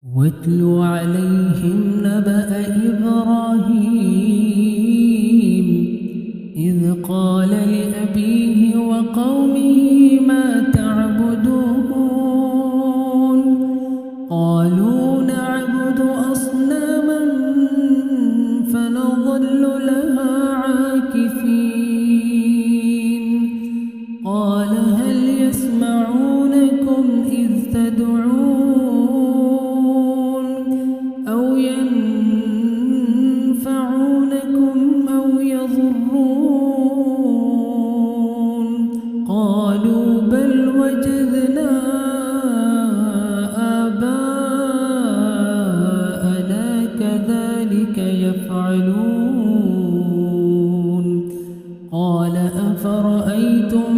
واتل عليهم نبأ إبراهيم إذ قال لأبيه وقومه ما تعبدون قالوا نعبد أصناما فنظل لها عاكفين قال هل يسمعونكم إذ تدعون أو ينفعونكم أو يضرون قالوا بل وجدنا آباءنا كذلك يفعلون قال أفرأيتم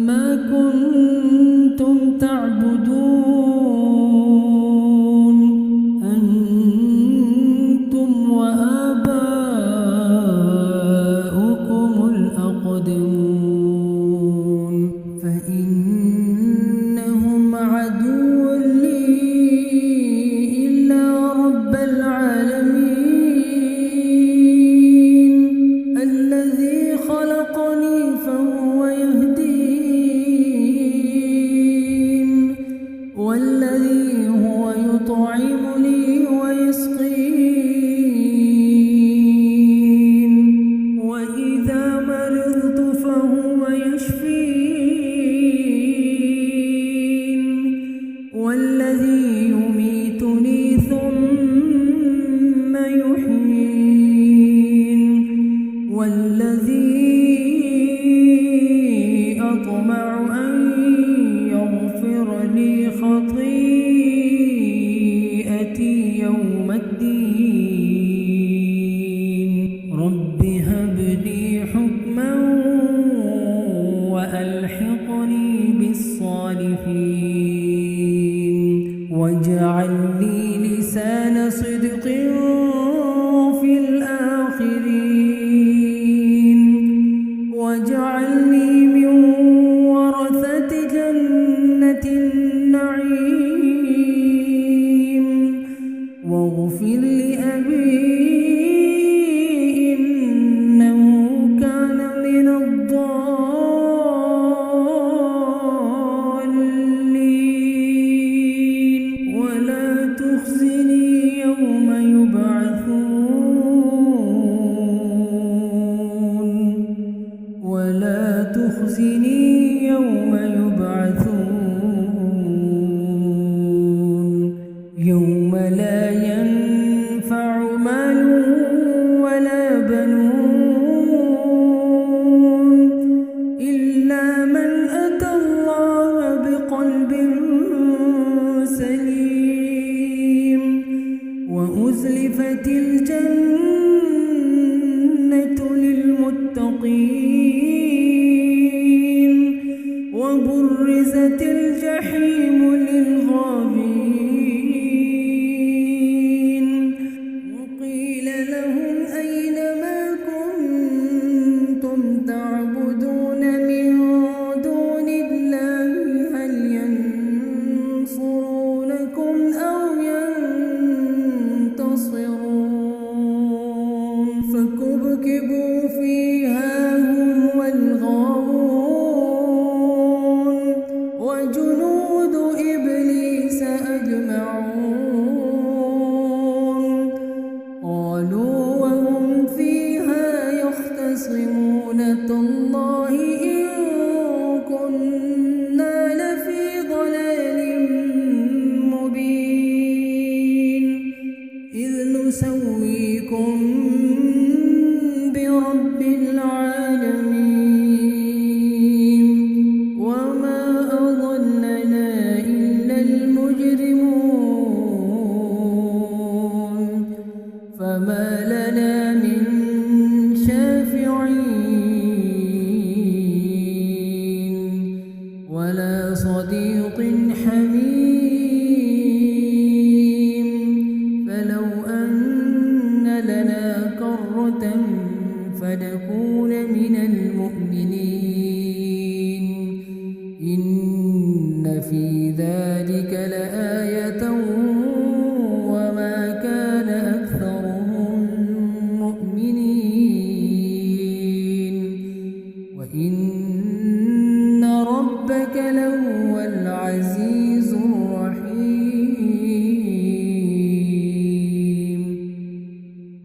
ما كنتم تعبدون أنتم وآباؤكم الأقدمون فإنهم عدو لي إلا رب العالمين الذي خلقني فهو يهدين والذي هو يطعمني ويسقين وإذا مرضت فهو يشفين والذي يميتني ثم يحيين والذي أطمع أن يغفر لي خطيئتي يوم الدين رب هب لي حكما وألحقني بالصالحين واجعل لي لسان صدق في الآخرين واجعلني من ورثة جنة النعيم واغفر لأبي إنه كان من الضالين ولا تخزني يوم يبعثون ولا تخزني يوم يبعثون يوم لا ينفع مال ولا بنون إلا من أتى الله بقلب سليم وأزلفت الجنة للمتقين وبرزت الجحيم للغابين وقيل لهم أين ما كنتم تعبدون من دون الله هل ينصرونكم أو ينتصرون فكبكبوا فيها هم والغاوون وجنود إبليس أجمعون قالوا وهم فيها يختصمون تالله إن كنا لفي ضلال مبين إذ نسويكم برب العالمين وما أضلنا إلا المجرمون فما لنا من شافعين ولا صديق حميم فلو أن لنا كرة فنكون من المؤمنين إن في ذلك لآية إنك لهو العزيز الرحيم.